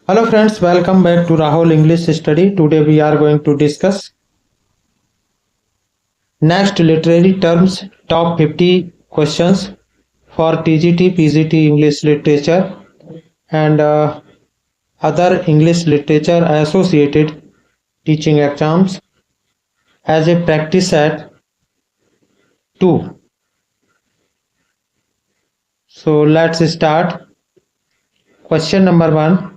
Hello friends, welcome back to Rahul English Study. Today we are going to discuss next literary terms top 50 questions for TGT, PGT English literature and other English literature associated teaching exams as a practice set 2. So let's start. Question number 1.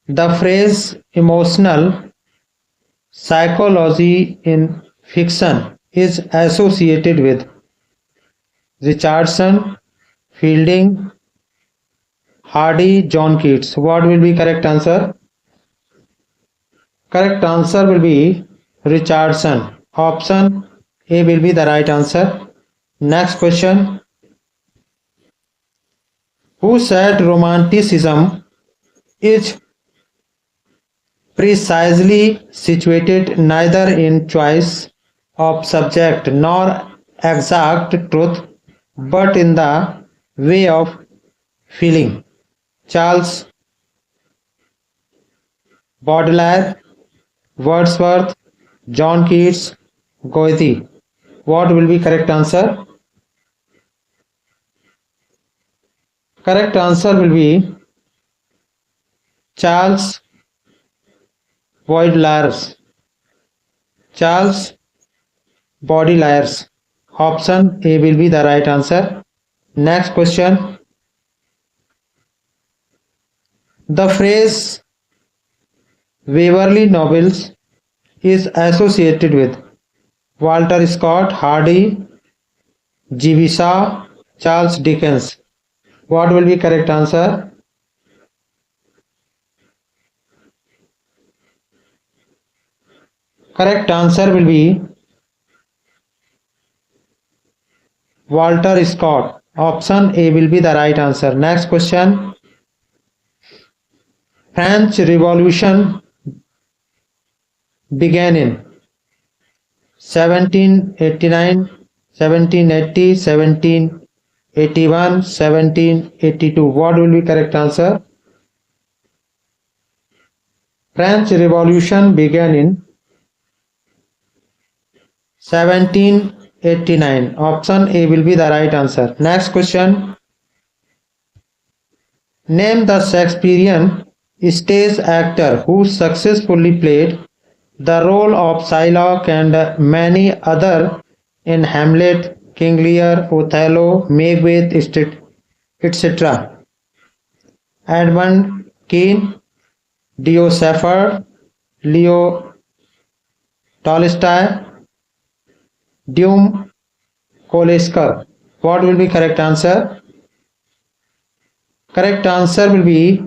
The phrase emotional psychology in fiction is associated with Richardson, Fielding, Hardy, John Keats. What will be correct answer? Correct answer will be Richardson. Option A will be the right answer. Next question. Who said romanticism is precisely situated neither in choice of subject nor exact truth but in the way of feeling? Charles Baudelaire, Wordsworth, John Keats, Goethe. What will be correct answer? Correct answer will be Charles Baudelaire. Charles Baudelaire. Option A will be the right answer. Next question. The phrase Waverley novels is associated with Walter Scott, Hardy, G.V. Shaw, Charles Dickens. What will be correct answer? Correct answer will be Walter Scott. Option A will be the right answer. Next question. French Revolution began in 1789, 1780, 1781, 1782. What will be correct answer? French Revolution began in 1789. Option A will be the right answer. Next question. Name the Shakespearean stage actor who successfully played the role of Shylock and many other in Hamlet, King Lear, Othello, Macbeth, etc. Edmund Kean, Dio Shepherd, Leo Tolstoy, Dume Kolesker. What will be correct answer? Correct answer will be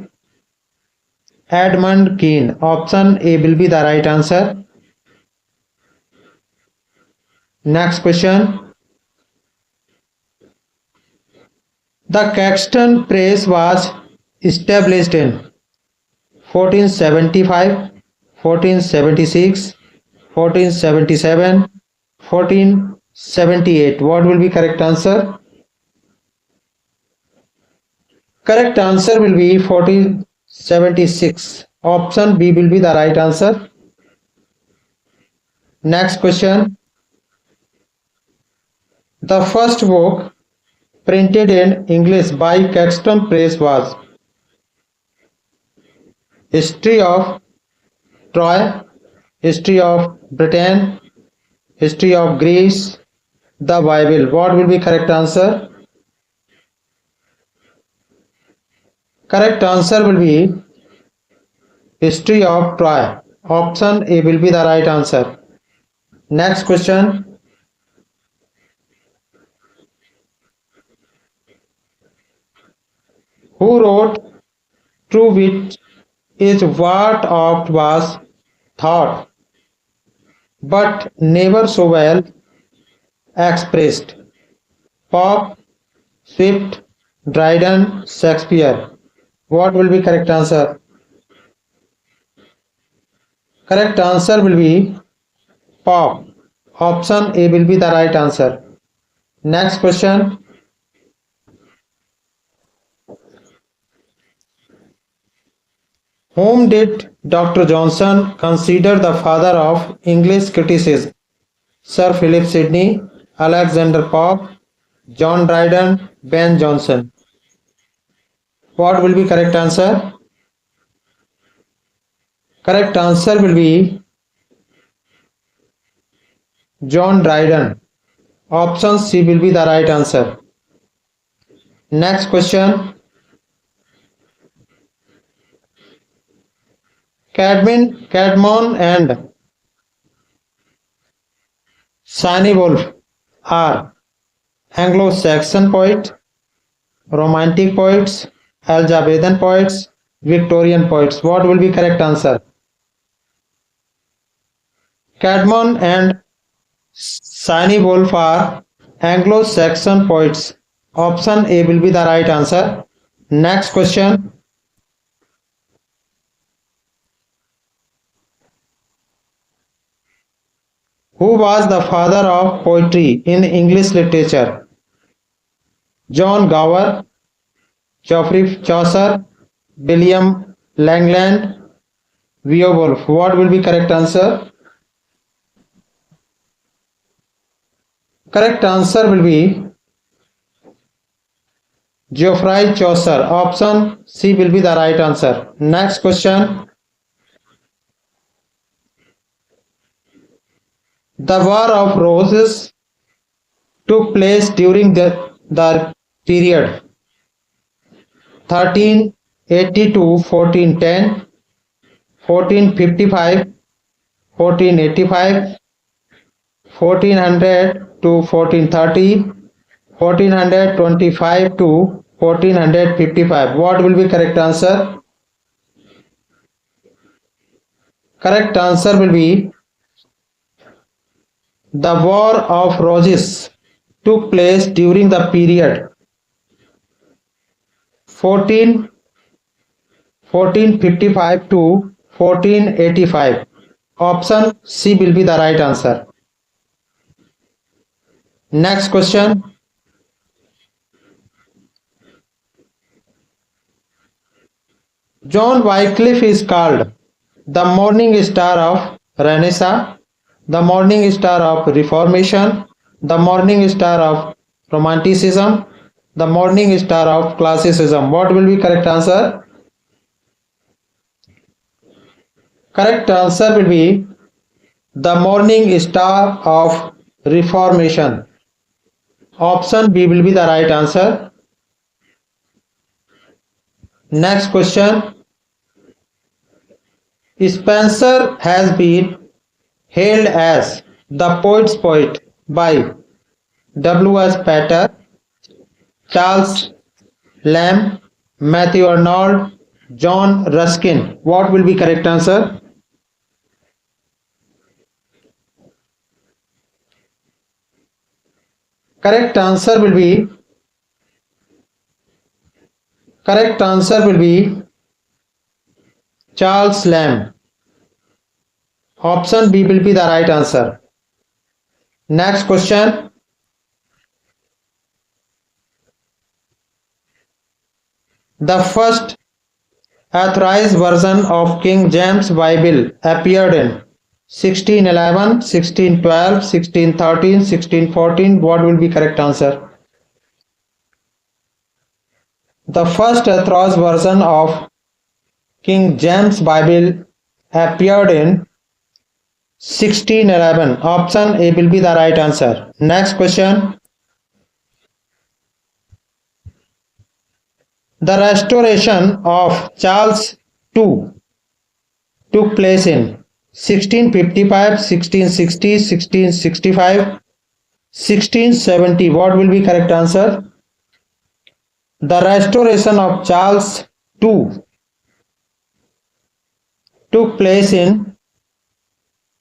Edmund Kean. Option A will be the right answer. Next question. The Caxton Press was established in 1475, 1476, 1477, 1478. What will be correct answer? Correct answer will be 1476. Option B will be the right answer. Next question. The first book printed in English by Caxton Press was History of Troy, History of Britain, History of Greece, the Bible. What will be correct answer? Correct answer will be History of Troy. Option A will be the right answer. Next question. Who wrote True Wit is what oft was thought, but never so well expressed? Pope, Swift, Dryden, Shakespeare. What will be correct answer? Correct answer will be Pope. Option A will be the right answer. Next question. Whom did Dr. Johnson consider the father of English criticism? Sir Philip Sidney, Alexander Pope, John Dryden, Ben Jonson. What will be correct answer? Correct answer will be John Dryden. Option C will be the right answer. Next question. Cadmon and Wolf are Anglo-Saxon poets, Romantic poets, Elizabethan poets, Victorian poets. What will be correct answer? Cadmon and Wolf are Anglo-Saxon poets. Option A will be the right answer. Next question. Who was the father of poetry in English literature? John Gower, Geoffrey Chaucer, William Langland, Beowulf. What will be correct answer? Correct answer will be Geoffrey Chaucer. Option C will be the right answer. Next question. The War of Roses took place during the period 1382 1410, 1455, 1485, 1400 to 1430, 1425 to 1455. What will be correct answer? Correct answer will be the War of Roses took place during the period 1455 to 1485. Option C will be the right answer. Next question. John Wycliffe is called the morning star of Renaissance, the morning star of Reformation, the morning star of Romanticism, the morning star of Classicism. What will be correct answer? Correct answer will be the morning star of Reformation. Option B will be the right answer. Next question. Spenser has been hailed as the poet's poet by W.S. Pater, Charles Lamb, Matthew Arnold, John Ruskin. What will be correct answer? Correct answer will be Charles Lamb. Option B will be the right answer. Next question. The first authorized version of King James Bible appeared in 1611, 1612, 1613, 1614. What will be correct answer? The first authorized version of King James Bible appeared in 1611. Option A will be the right answer. Next question. The restoration of Charles II took place in 1655, 1660, 1665, 1670. What will be correct answer? The restoration of Charles II took place in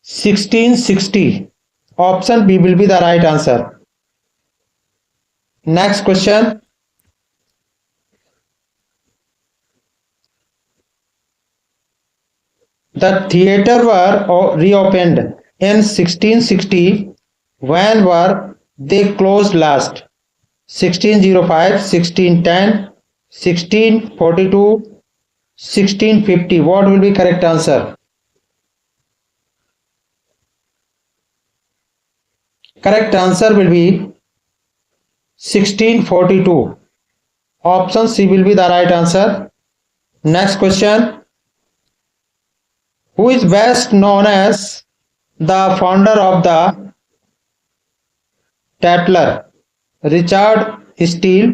1660. Option B will be the right answer. Next question. The theatre were reopened in 1660. When were they closed last? 1605, 1610, 1642, 1650. What will be correct answer? Correct answer will be 1642. Option C will be the right answer. Next question. Who is best known as the founder of the Tatler? Richard Steele,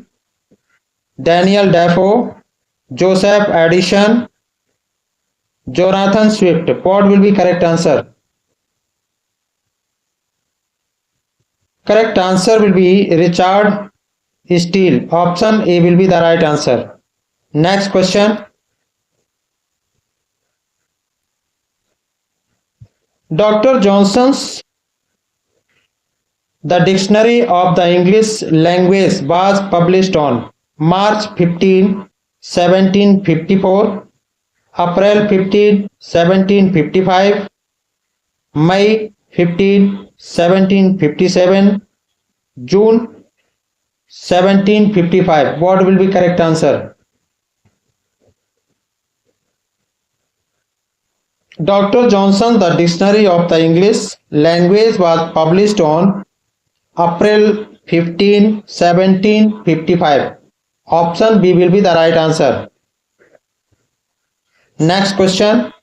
Daniel Defoe, Joseph Addison, Jonathan Swift. What will be correct answer? Correct answer will be Richard Steele. Option A will be the right answer. Next question. Dr. Johnson's The Dictionary of the English Language was published on March 15, 1754, April 15, 1755, May 15, 1757, June 1755. What will be correct answer? Dr. Johnson, The Dictionary of the English Language was published on April 15, 1755. Option B will be the right answer. Next question.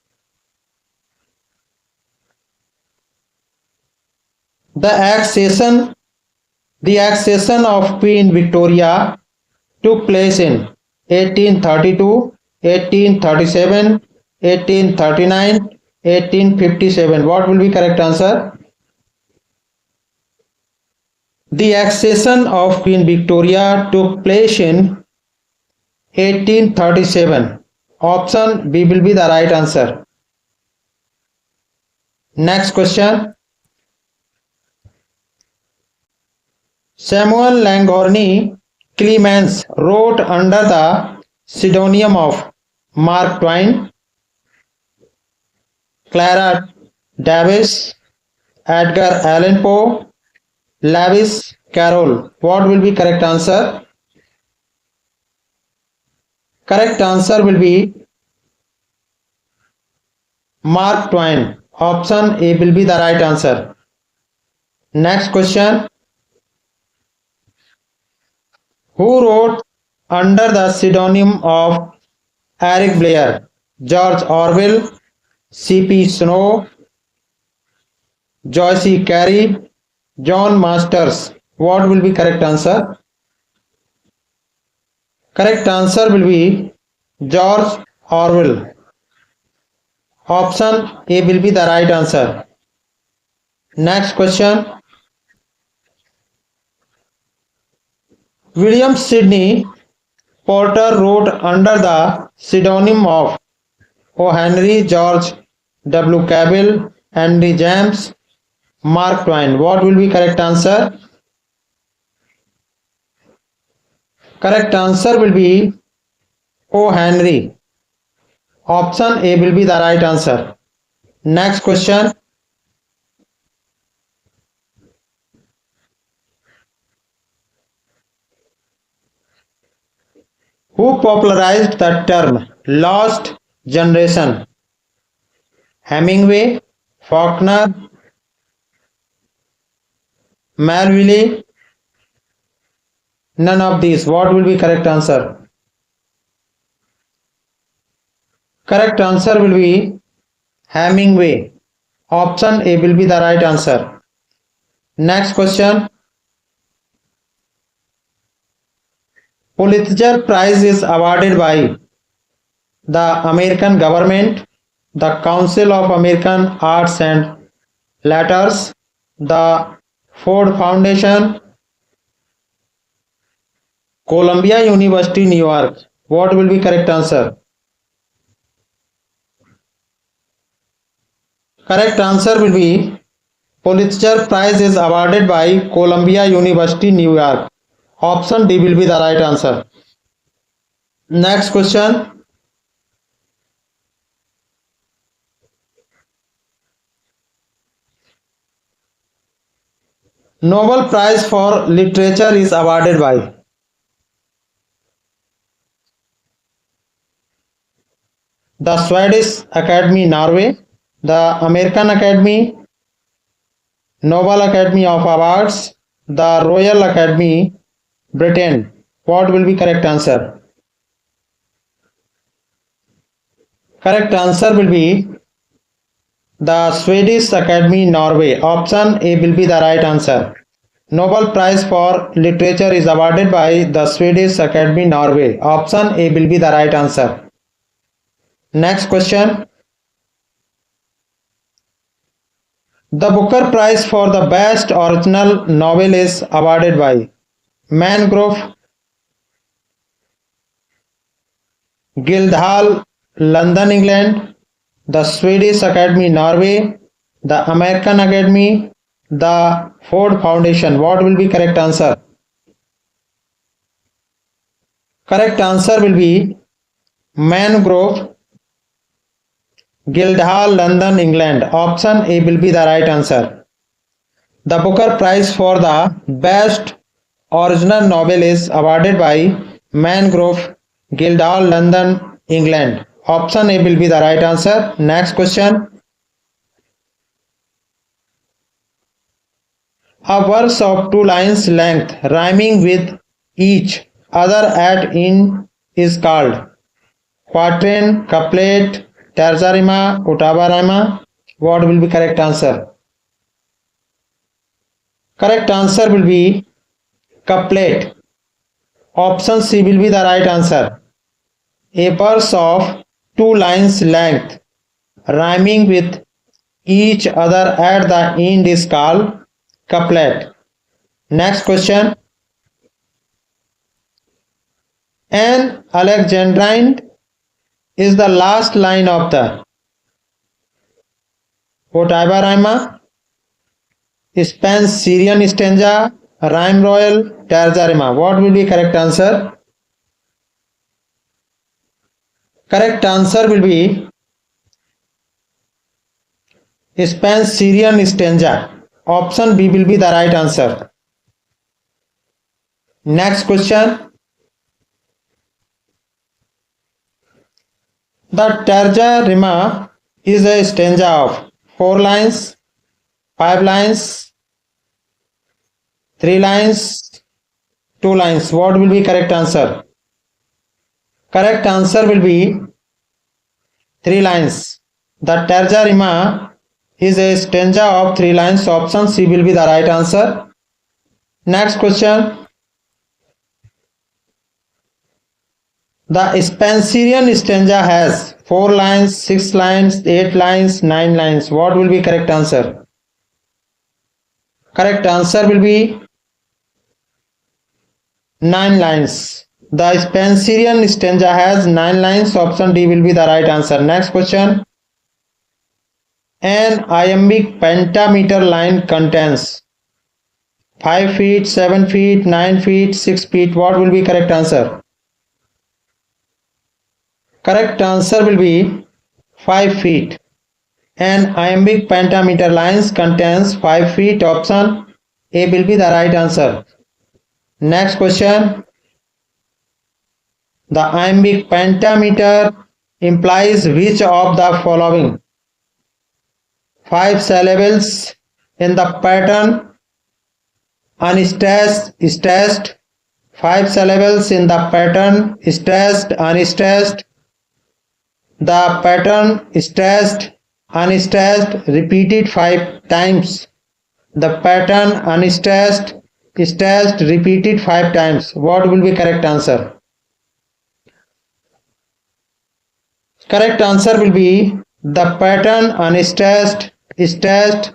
The accession of Queen Victoria took place in 1832, 1837, 1839, 1857. What will be correct answer? The accession of Queen Victoria took place in 1837. Option B will be the right answer. Next question. Samuel Langhorne Clemens wrote under the pseudonym of Mark Twain, Clara Davis, Edgar Allan Poe, Lewis Carroll. What will be correct answer? Correct answer will be Mark Twain. Option A will be the right answer. Next question. Who wrote under the pseudonym of Eric Blair? George Orwell, C.P. Snow, Joyce Carey, John Masters. What will be correct answer? Correct answer will be George Orwell. Option A will be the right answer. Next question. William Sidney Porter wrote under the pseudonym of O. Henry, George W. Cabell, Henry James, Mark Twain. What will be correct answer? Correct answer will be O. Henry. Option A will be the right answer. Next question. Who popularized the term lost generation? Hemingway, Faulkner, Melville? None of these. What will be correct answer? Correct answer will be Hemingway. Option A will be the right answer. Next question. Pulitzer Prize is awarded by the American government, the Council of American Arts and Letters, the Ford Foundation, Columbia University, New York. What will be correct answer? Correct answer will be Pulitzer Prize is awarded by Columbia University, New York. Option D will be the right answer. Next question. Nobel Prize for Literature is awarded by the Swedish Academy, Norway, the American Academy, Nobel Academy of Awards, the Royal Academy, Britain. What will be correct answer? Correct answer will be the Swedish Academy, Norway. Option A will be the right answer. Nobel Prize for Literature is awarded by the Swedish Academy, Norway. Option A will be the right answer. Next question. The Booker Prize for the Best Original Novel is awarded by Mangrove, Guildhall, London, England, the Swedish Academy, Norway, the American Academy, the Ford Foundation. What will be correct answer? Correct answer will be Mangrove, Guildhall, London, England. Option A will be the right answer. The Booker Prize for the Best Original Novel is awarded by Mangrove, Guildhall, London, England. Option A will be the right answer. Next question. A verse of 2 lines length rhyming with each other at in is called quatrain, couplet, terza rima, ottava rima. What will be correct answer? Correct answer will be couplet. Option C will be the right answer. A verse of 2 lines length rhyming with each other at the end is called couplet. Next question. An Alexandrine is the last line of the ottava rima, Spenserian stanza, rhyme royal, terza rima. What will be correct answer? Correct answer will be Spenserian stanza. Option B will be the right answer. Next question. The terza rima is a stanza of 4 lines, 5 lines, 3 lines, 2 lines. What will be correct answer? Correct answer will be 3 lines. The terza rima is a stanza of 3 lines. Option C will be the right answer. Next question. The Spenserian stanza has 4 lines, 6 lines, 8 lines, 9 lines. What will be correct answer? Correct answer will be 9 lines. The Spenserian stanza has 9 lines. Option D will be the right answer. Next question. An iambic pentameter line contains 5 feet, 7 feet, 9 feet, 6 feet. What will be correct answer? Correct answer will be 5 feet. An iambic pentameter lines contains 5 feet. Option A will be the right answer. Next question. The iambic pentameter implies which of the following? 5 syllables in the pattern unstressed, stressed. 5 syllables in the pattern stressed, unstressed. The pattern stressed, unstressed repeated 5 times. The pattern unstressed, stressed repeated 5 times. What will be correct answer? Correct answer will be the pattern unstressed, stressed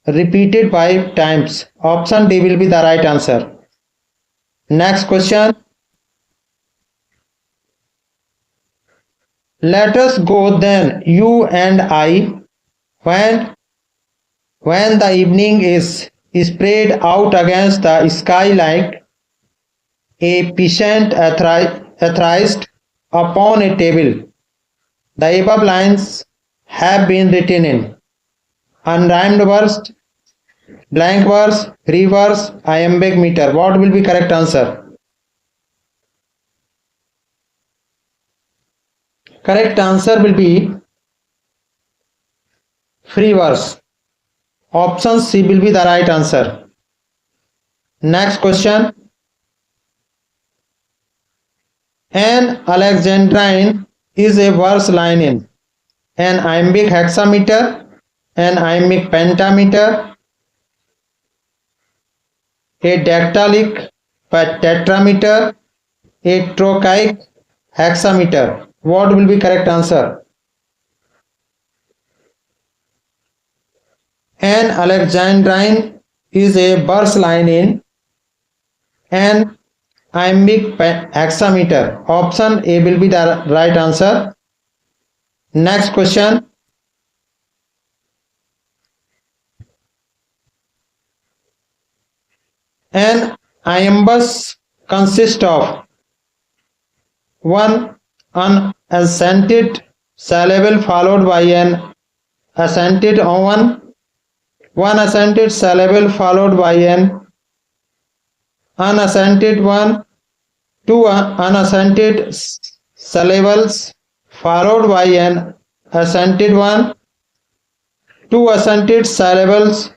repeated 5 times. Option D will be the right answer. Next question. Let us go then, you and I, when the evening is spread out against the sky like a peasant athirst upon a table. The above lines have been written in unrhymed verse, blank verse, free verse, iambic meter. What will be correct answer? Correct answer will be free verse. Option C will be the right answer. Next question. An alexandrine is a verse line in an iambic hexameter, an iambic pentameter, a dactylic tetrameter, a trochaic hexameter. What will be correct answer? An alexandrine is a verse line in an iambic hexameter. Option A will be the right answer. Next question. An iambus consists of one unaccented syllable followed by an accented one accented syllable followed by an unaccented one, two unaccented syllables followed by an accented one, two accented syllables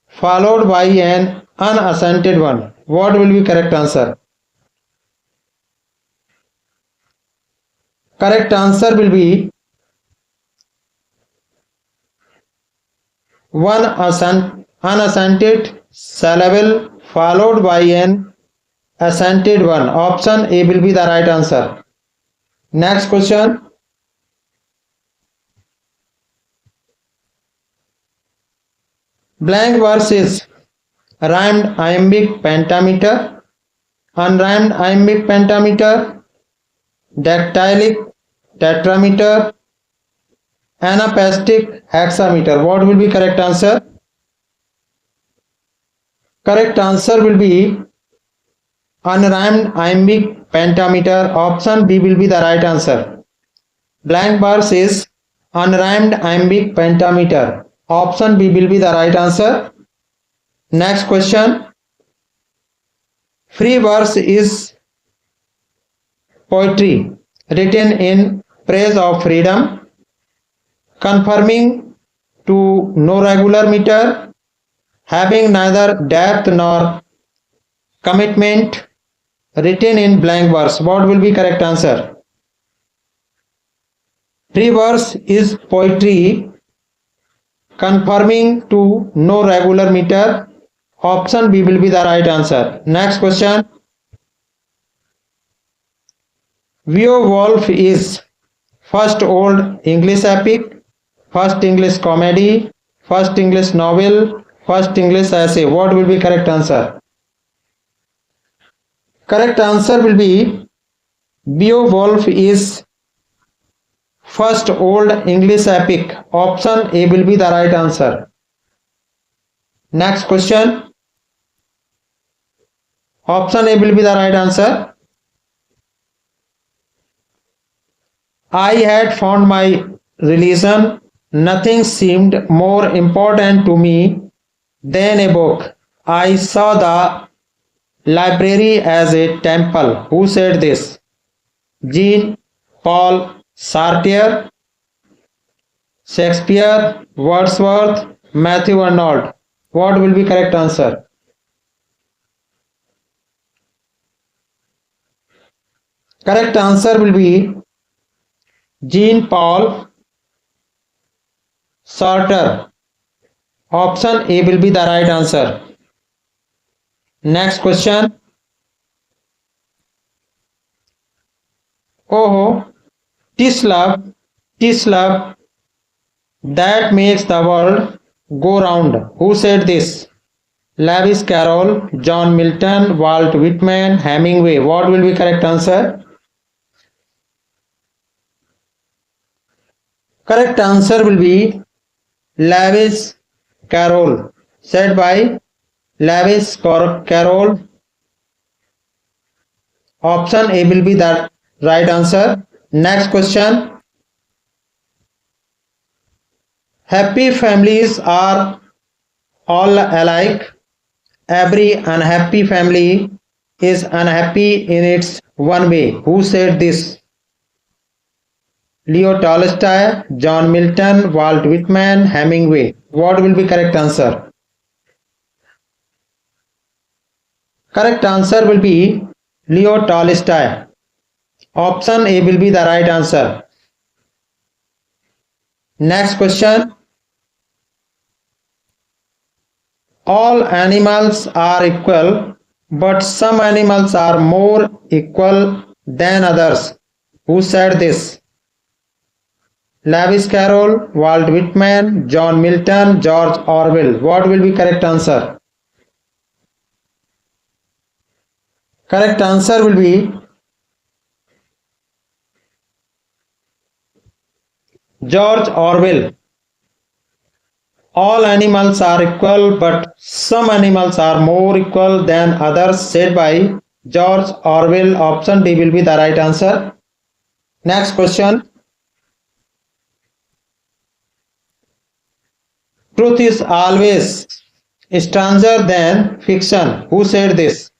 followed by an unaccented one. What will be correct answer? Correct answer will be one unaccented syllable followed by an accented one. Option A will be the right answer. Next question. Blank verse is rhymed iambic pentameter, unrhymed iambic pentameter, dactylic tetrameter, anapestic hexameter. What will be correct answer? Correct answer will be unrhymed iambic pentameter. Option B will be the right answer. Blank verse is unrhymed iambic pentameter. Option B will be the right answer. Next question. Free verse is poetry written in praise of freedom, conforming to no regular meter, having neither depth nor commitment, written in blank verse. What will be correct answer? Free verse is poetry conforming to no regular meter. Option B will be the right answer. Next question. Beowulf is first Old English epic, first English comedy, first English novel, first English essay. What will be correct answer? Correct answer will be Beowulf is first Old English epic. Option A will be the right answer. Next question. Option A will be the right answer. I had found my religion. Nothing seemed more important to me than a book. I saw the library as a temple. Who said this? Jean Paul Sartre, Shakespeare, Wordsworth, Matthew Arnold. What will be correct answer? Correct answer will be Jean Paul Sartre. Option A will be the right answer. Next question. Oh, tis love that makes the world go round. Who said this? Lewis Carroll, John Milton, Walt Whitman, Hemingway. What will be correct answer? Correct answer will be Lewis Carroll, said by Lewis Carroll. Option A will be the right answer. Next question. Happy families are all alike. Every unhappy family is unhappy in its one way. Who said this? Leo Tolstoy, John Milton, Walt Whitman, Hemingway. What will be correct answer? Correct answer will be Leo Tolstoy. Option A will be the right answer. Next question. All animals are equal, but some animals are more equal than others. Who said this? Lewis Carroll, Walt Whitman, John Milton, George Orwell. What will be correct answer? Correct answer will be George Orwell. All animals are equal, but some animals are more equal than others, said by George Orwell. Option D will be the right answer. Next question. Truth is always stranger than fiction. Who said this?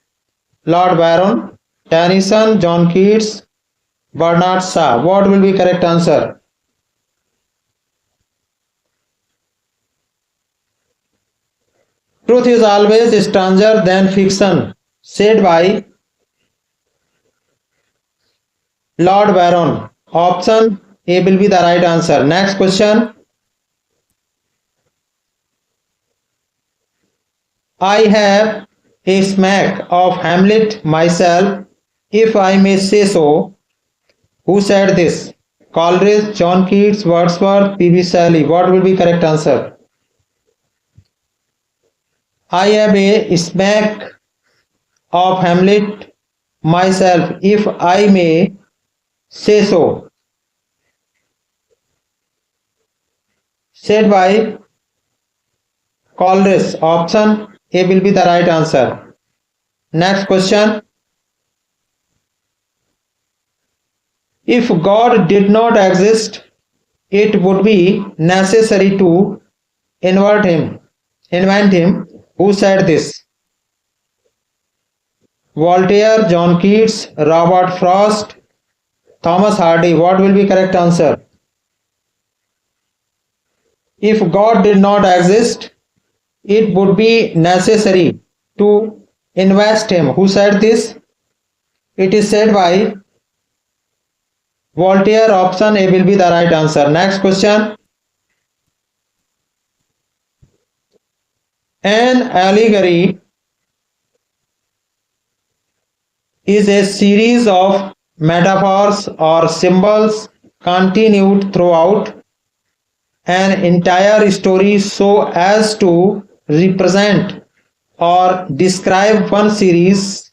Lord Byron, Tennyson, John Keats, Bernard Shaw. What will be correct answer? Truth is always stranger than fiction, said by Lord Byron. Option A will be the right answer. Next question. I have a smack of Hamlet myself, if I may say so. Who said this? Coleridge, John Keats, Wordsworth, P.B. Shelley. What will be correct answer? I have a smack of Hamlet myself, if I may say so. Said by Coleridge. Option A will be the right answer. Next question. If God did not exist, it would be necessary to invent him. Who said this? Voltaire, John Keats, Robert Frost, Thomas Hardy. What will be correct answer? If God did not exist, it would be necessary to invest him. Who said this? It is said by Voltaire. Option A will be the right answer. Next question. An allegory is a series of metaphors or symbols continued throughout an entire story so as to represent or describe one series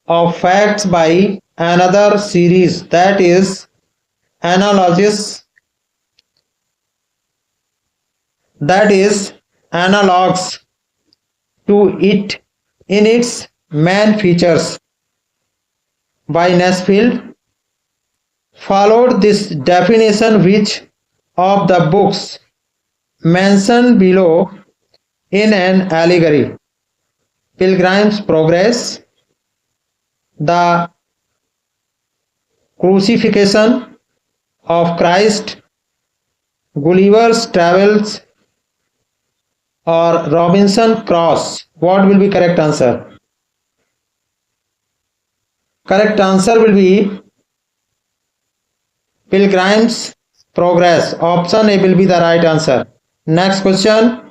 of facts by another series that is analogous, that is analogues to it in its main features. By Nesfield followed this definition, which of the books mentioned below in an allegory? Pilgrim's Progress, the Crucifixion of Christ, Gulliver's Travels, or Robinson Cross. What will be correct answer? Correct answer will be Pilgrim's Progress. Option A will be the right answer. Next question.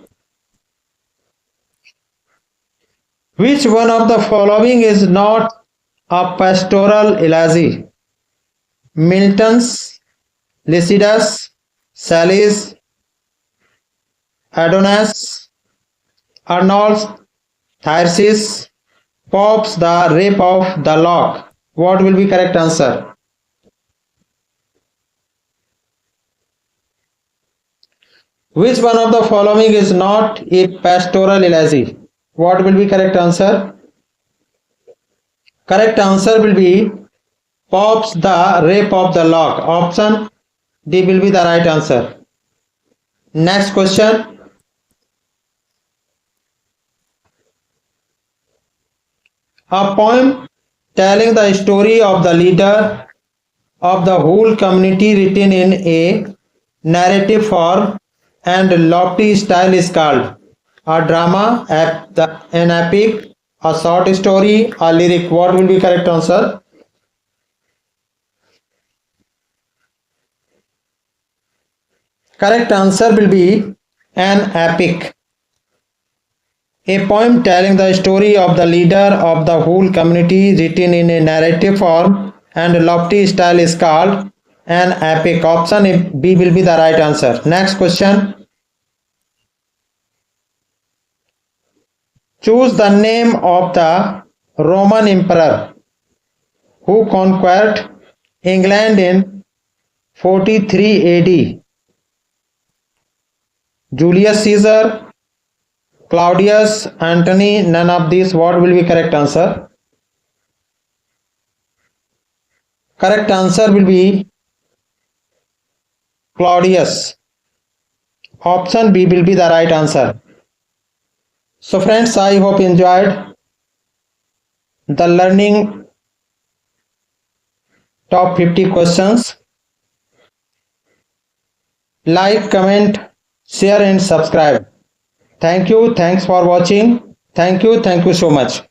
Which one of the following is not a pastoral elegy? Milton's Lycidas, Shelley's Adonais, Arnold's Tyrsis, Pope's The Rape of the Lock. What will be correct answer? Which one of the following is not a pastoral elegy? What will be correct answer? Correct answer will be Pope's The Rape of the Lock. Option D will be the right answer. Next question. A poem telling the story of the leader of the whole community written in a narrative form and lofty style is called? A drama, an epic, a short story, a lyric. What will be correct answer? Correct answer will be an epic. A poem telling the story of the leader of the whole community written in a narrative form and lofty style is called an epic. Option B will be the right answer. Next question. Choose the name of the Roman emperor who conquered England in 43 AD. Julius Caesar, Claudius, Antony, none of these. What will be correct answer? Correct answer will be Claudius. Option B will be the right answer. So friends, I hope you enjoyed the learning top 50 questions. Like, comment, share and subscribe. Thank you. Thanks for watching. Thank you so much.